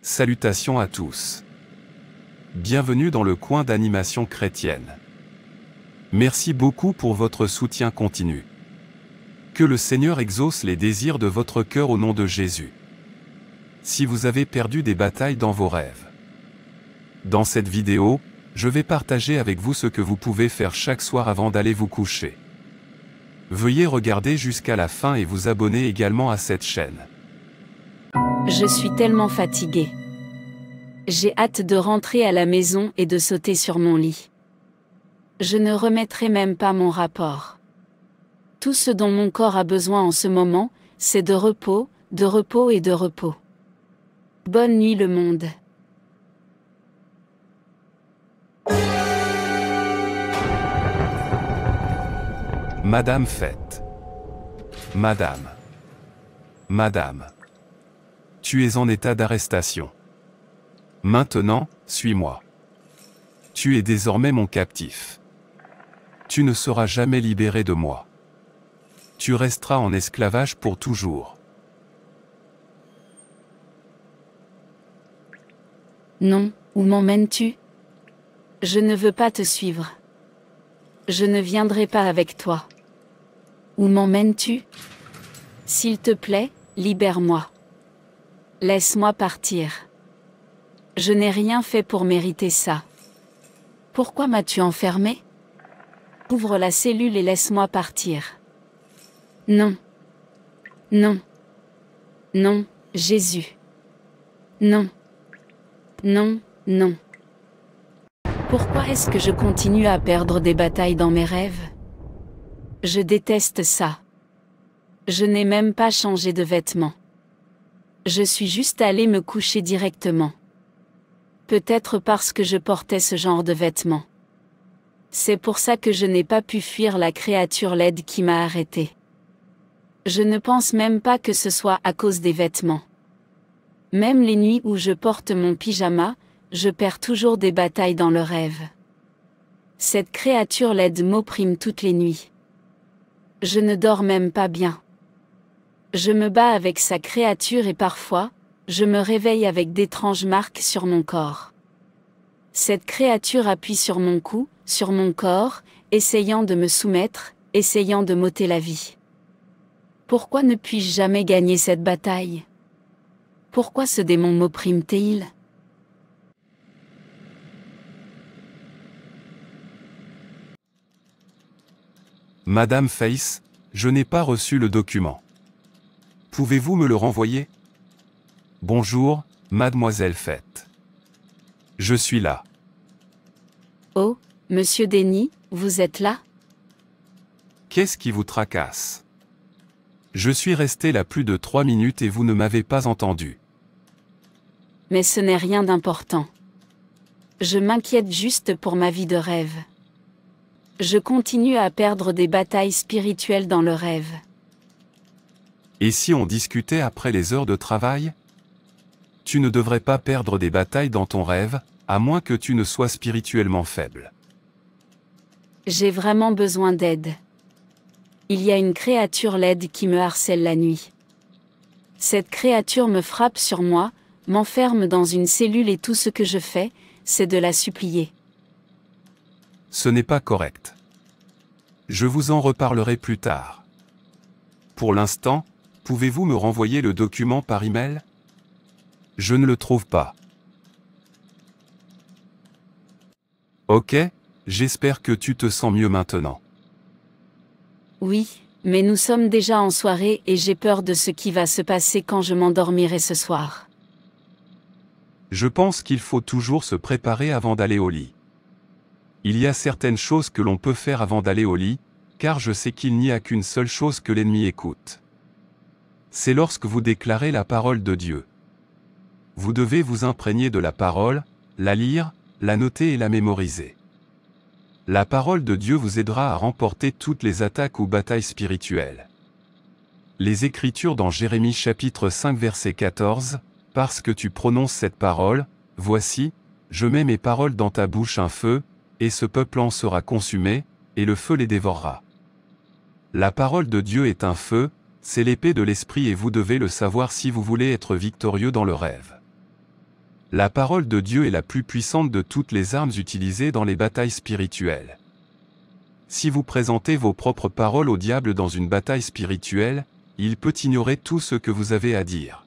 Salutations à tous. Bienvenue dans le coin d'animation chrétienne. Merci beaucoup pour votre soutien continu. Que le Seigneur exauce les désirs de votre cœur au nom de Jésus. Si vous avez perdu des batailles dans vos rêves. Dans cette vidéo, je vais partager avec vous ce que vous pouvez faire chaque soir avant d'aller vous coucher. Veuillez regarder jusqu'à la fin et vous abonner également à cette chaîne. Je suis tellement fatiguée. J'ai hâte de rentrer à la maison et de sauter sur mon lit. Je ne remettrai même pas mon rapport. Tout ce dont mon corps a besoin en ce moment, c'est de repos et de repos. Bonne nuit le monde. Madame Fête. Madame. Tu es en état d'arrestation. Maintenant, suis-moi. Tu es désormais mon captif. Tu ne seras jamais libéré de moi. Tu resteras en esclavage pour toujours. Non, où m'emmènes-tu? Je ne veux pas te suivre. Je ne viendrai pas avec toi. Où m'emmènes-tu? S'il te plaît, libère-moi. Laisse-moi partir. Je n'ai rien fait pour mériter ça. Pourquoi m'as-tu enfermé? Ouvre la cellule et laisse-moi partir. Non. Non. Non, Jésus. Non. Non, non. Pourquoi est-ce que je continue à perdre des batailles dans mes rêves? Je déteste ça. Je n'ai même pas changé de vêtements. Je suis juste allée me coucher directement. Peut-être parce que je portais ce genre de vêtements. C'est pour ça que je n'ai pas pu fuir la créature laide qui m'a arrêtée. Je ne pense même pas que ce soit à cause des vêtements. Même les nuits où je porte mon pyjama, je perds toujours des batailles dans le rêve. Cette créature laide m'opprime toutes les nuits. Je ne dors même pas bien. Je me bats avec sa créature et parfois, je me réveille avec d'étranges marques sur mon corps. Cette créature appuie sur mon cou, sur mon corps, essayant de me soumettre, essayant de m'ôter la vie. Pourquoi ne puis-je jamais gagner cette bataille? Pourquoi ce démon m'opprime-t-il? Madame Face, je n'ai pas reçu le document. Pouvez-vous me le renvoyer? Bonjour, mademoiselle Fête. Je suis là. Oh, monsieur Denis, vous êtes là? Qu'est-ce qui vous tracasse? Je suis resté là plus de 3 minutes et vous ne m'avez pas entendu. Mais ce n'est rien d'important. Je m'inquiète juste pour ma vie de rêve. Je continue à perdre des batailles spirituelles dans le rêve. Et si on discutait après les heures de travail? Tu ne devrais pas perdre des batailles dans ton rêve, à moins que tu ne sois spirituellement faible. J'ai vraiment besoin d'aide. Il y a une créature laide qui me harcèle la nuit. Cette créature me frappe sur moi, m'enferme dans une cellule et tout ce que je fais, c'est de la supplier. Ce n'est pas correct. Je vous en reparlerai plus tard. Pour l'instant, pouvez-vous me renvoyer le document par email? Je ne le trouve pas. Ok, j'espère que tu te sens mieux maintenant. Oui, mais nous sommes déjà en soirée et j'ai peur de ce qui va se passer quand je m'endormirai ce soir. Je pense qu'il faut toujours se préparer avant d'aller au lit. Il y a certaines choses que l'on peut faire avant d'aller au lit, car je sais qu'il n'y a qu'une seule chose que l'ennemi écoute. C'est lorsque vous déclarez la parole de Dieu. Vous devez vous imprégner de la parole, la lire, la noter et la mémoriser. La parole de Dieu vous aidera à remporter toutes les attaques ou batailles spirituelles. Les Écritures dans Jérémie chapitre 5 verset 14, « Parce que tu prononces cette parole, voici, je mets mes paroles dans ta bouche un feu, et ce peuple en sera consumé, et le feu les dévorera. » La parole de Dieu est un feu, c'est l'épée de l'esprit et vous devez le savoir si vous voulez être victorieux dans le rêve. La parole de Dieu est la plus puissante de toutes les armes utilisées dans les batailles spirituelles. Si vous présentez vos propres paroles au diable dans une bataille spirituelle, il peut ignorer tout ce que vous avez à dire.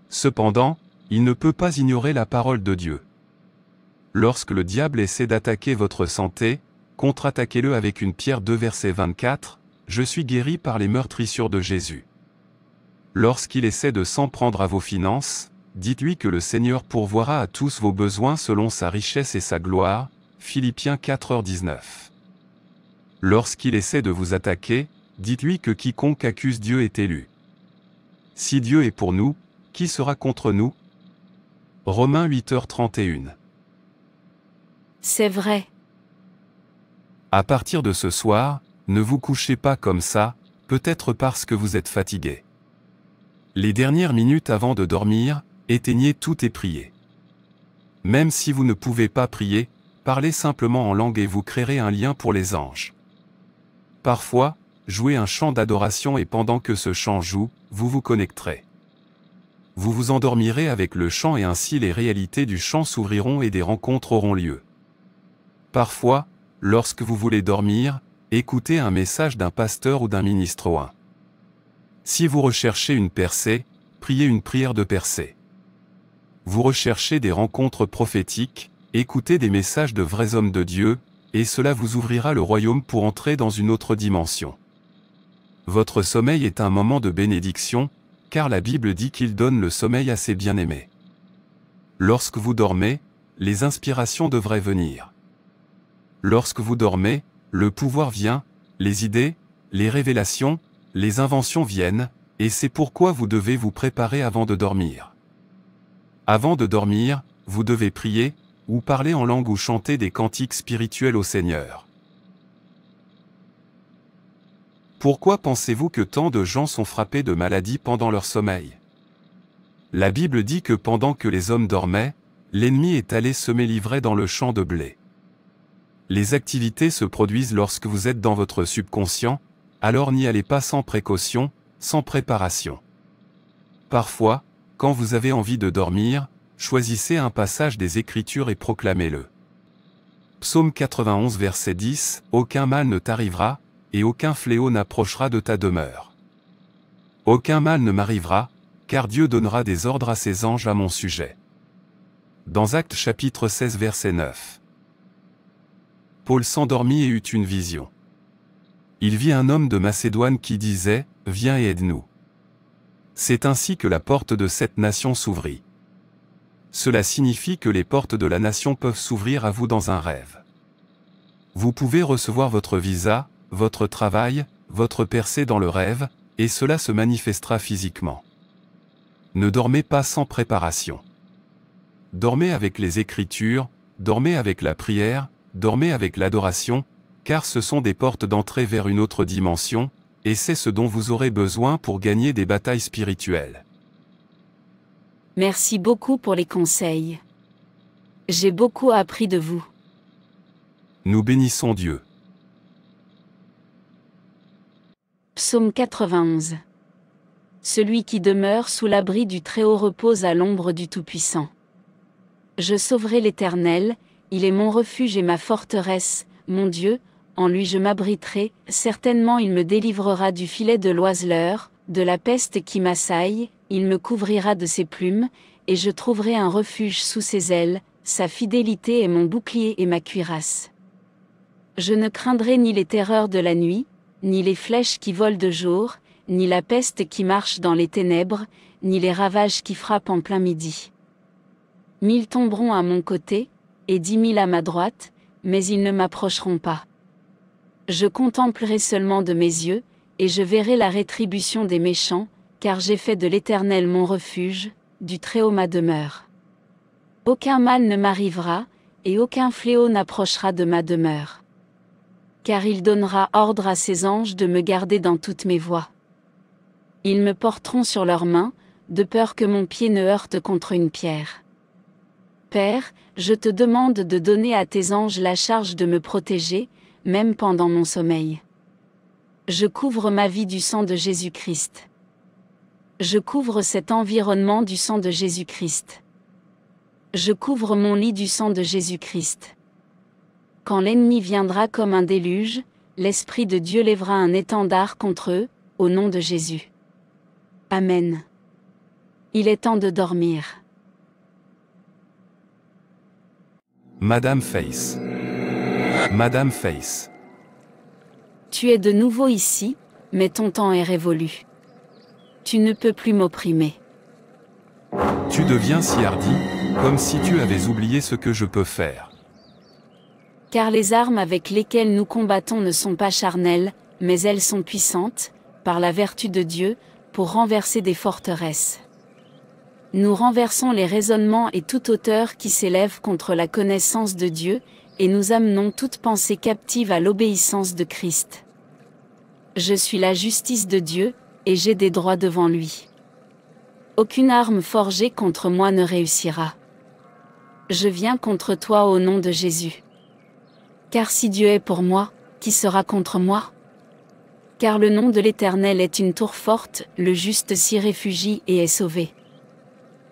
Cependant, il ne peut pas ignorer la parole de Dieu. Lorsque le diable essaie d'attaquer votre santé, contre-attaquez-le avec une pierre 2 verset 24, « Je suis guéri par les meurtrissures de Jésus ». Lorsqu'il essaie de s'en prendre à vos finances, dites-lui que le Seigneur pourvoira à tous vos besoins selon sa richesse et sa gloire, Philippiens 4h19. Lorsqu'il essaie de vous attaquer, dites-lui que quiconque accuse Dieu est élu. Si Dieu est pour nous, qui sera contre nous? Romains 8h31. C'est vrai. À partir de ce soir, ne vous couchez pas comme ça, peut-être parce que vous êtes fatigué. Les dernières minutes avant de dormir, éteignez tout et priez. Même si vous ne pouvez pas prier, parlez simplement en langue et vous créerez un lien pour les anges. Parfois, jouez un chant d'adoration et pendant que ce chant joue, vous vous connecterez. Vous vous endormirez avec le chant et ainsi les réalités du chant s'ouvriront et des rencontres auront lieu. Parfois, lorsque vous voulez dormir, écoutez un message d'un pasteur ou d'un ministre oint. Si vous recherchez une percée, priez une prière de percée. Vous recherchez des rencontres prophétiques, écoutez des messages de vrais hommes de Dieu, et cela vous ouvrira le royaume pour entrer dans une autre dimension. Votre sommeil est un moment de bénédiction, car la Bible dit qu'il donne le sommeil à ses bien-aimés. Lorsque vous dormez, les inspirations devraient venir. Lorsque vous dormez, le pouvoir vient, les idées, les révélations, les inventions viennent, et c'est pourquoi vous devez vous préparer avant de dormir. Avant de dormir, vous devez prier, ou parler en langue ou chanter des cantiques spirituels au Seigneur. Pourquoi pensez-vous que tant de gens sont frappés de maladies pendant leur sommeil? La Bible dit que pendant que les hommes dormaient, l'ennemi est allé semer l'ivraie dans le champ de blé. Les activités se produisent lorsque vous êtes dans votre subconscient, alors n'y allez pas sans précaution, sans préparation. Parfois, quand vous avez envie de dormir, choisissez un passage des Écritures et proclamez-le. Psaume 91 verset 10, « Aucun mal ne t'arrivera, et aucun fléau n'approchera de ta demeure. Aucun mal ne m'arrivera, car Dieu donnera des ordres à ses anges à mon sujet. » Dans Actes chapitre 16 verset 9. Paul s'endormit et eut une vision. Il vit un homme de Macédoine qui disait, « Viens et aide-nous. » C'est ainsi que la porte de cette nation s'ouvrit. Cela signifie que les portes de la nation peuvent s'ouvrir à vous dans un rêve. Vous pouvez recevoir votre visa, votre travail, votre percée dans le rêve, et cela se manifestera physiquement. Ne dormez pas sans préparation. Dormez avec les Écritures, dormez avec la prière, dormez avec l'adoration, car ce sont des portes d'entrée vers une autre dimension, et c'est ce dont vous aurez besoin pour gagner des batailles spirituelles. Merci beaucoup pour les conseils. J'ai beaucoup appris de vous. Nous bénissons Dieu. Psaume 91. Celui qui demeure sous l'abri du Très-Haut repose à l'ombre du Tout-Puissant. Je sauverai l'Éternel, il est mon refuge et ma forteresse, mon Dieu, en lui je m'abriterai, certainement il me délivrera du filet de l'oiseleur, de la peste qui m'assaille, il me couvrira de ses plumes, et je trouverai un refuge sous ses ailes, sa fidélité est mon bouclier et ma cuirasse. Je ne craindrai ni les terreurs de la nuit, ni les flèches qui volent de jour, ni la peste qui marche dans les ténèbres, ni les ravages qui frappent en plein midi. 1000 tomberont à mon côté, et 10 000 à ma droite, mais ils ne m'approcheront pas. Je contemplerai seulement de mes yeux, et je verrai la rétribution des méchants, car j'ai fait de l'Éternel mon refuge, du Très-Haut ma demeure. Aucun mal ne m'arrivera, et aucun fléau n'approchera de ma demeure. Car il donnera ordre à ses anges de me garder dans toutes mes voies. Ils me porteront sur leurs mains, de peur que mon pied ne heurte contre une pierre. Père, je te demande de donner à tes anges la charge de me protéger, même pendant mon sommeil. Je couvre ma vie du sang de Jésus-Christ. Je couvre cet environnement du sang de Jésus-Christ. Je couvre mon lit du sang de Jésus-Christ. Quand l'ennemi viendra comme un déluge, l'Esprit de Dieu lèvera un étendard contre eux, au nom de Jésus. Amen. Il est temps de dormir. Madame Face. Madame Face. Tu es de nouveau ici, mais ton temps est révolu. Tu ne peux plus m'opprimer. Tu deviens si hardi, comme si tu avais oublié ce que je peux faire. Car les armes avec lesquelles nous combattons ne sont pas charnelles, mais elles sont puissantes, par la vertu de Dieu, pour renverser des forteresses. Nous renversons les raisonnements et toute hauteur qui s'élève contre la connaissance de Dieu, et nous amenons toute pensée captive à l'obéissance de Christ. Je suis la justice de Dieu, et j'ai des droits devant lui. Aucune arme forgée contre moi ne réussira. Je viens contre toi au nom de Jésus. Car si Dieu est pour moi, qui sera contre moi? Car le nom de l'Éternel est une tour forte, le juste s'y réfugie et est sauvé.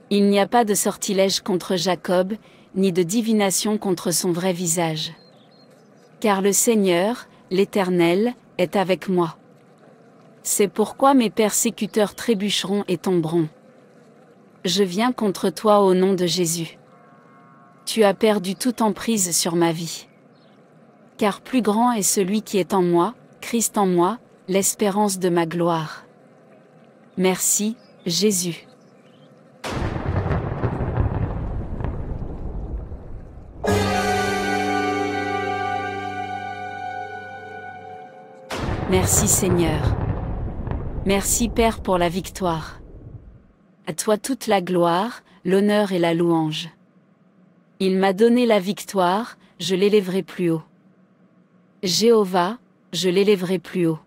Il n'y a pas de sortilège contre Jacob, ni de divination contre son vrai visage. Car le Seigneur, l'Éternel, est avec moi. C'est pourquoi mes persécuteurs trébucheront et tomberont. Je viens contre toi au nom de Jésus. Tu as perdu toute emprise sur ma vie. Car plus grand est celui qui est en moi, Christ en moi, l'espérance de ma gloire. Merci, Jésus. Merci Seigneur. Merci Père pour la victoire. À toi toute la gloire, l'honneur et la louange. Il m'a donné la victoire, je l'élèverai plus haut. Jéhovah, je l'élèverai plus haut.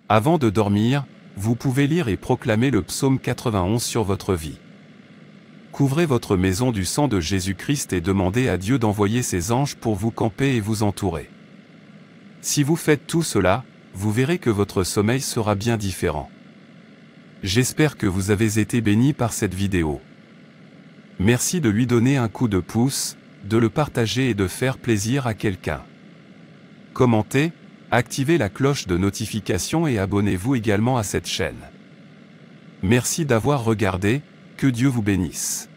Avant de dormir, vous pouvez lire et proclamer le psaume 91 sur votre vie. Couvrez votre maison du sang de Jésus-Christ et demandez à Dieu d'envoyer ses anges pour vous camper et vous entourer. Si vous faites tout cela, vous verrez que votre sommeil sera bien différent. J'espère que vous avez été bénis par cette vidéo. Merci de lui donner un coup de pouce, de le partager et de faire plaisir à quelqu'un. Commentez, activez la cloche de notification et abonnez-vous également à cette chaîne. Merci d'avoir regardé, que Dieu vous bénisse.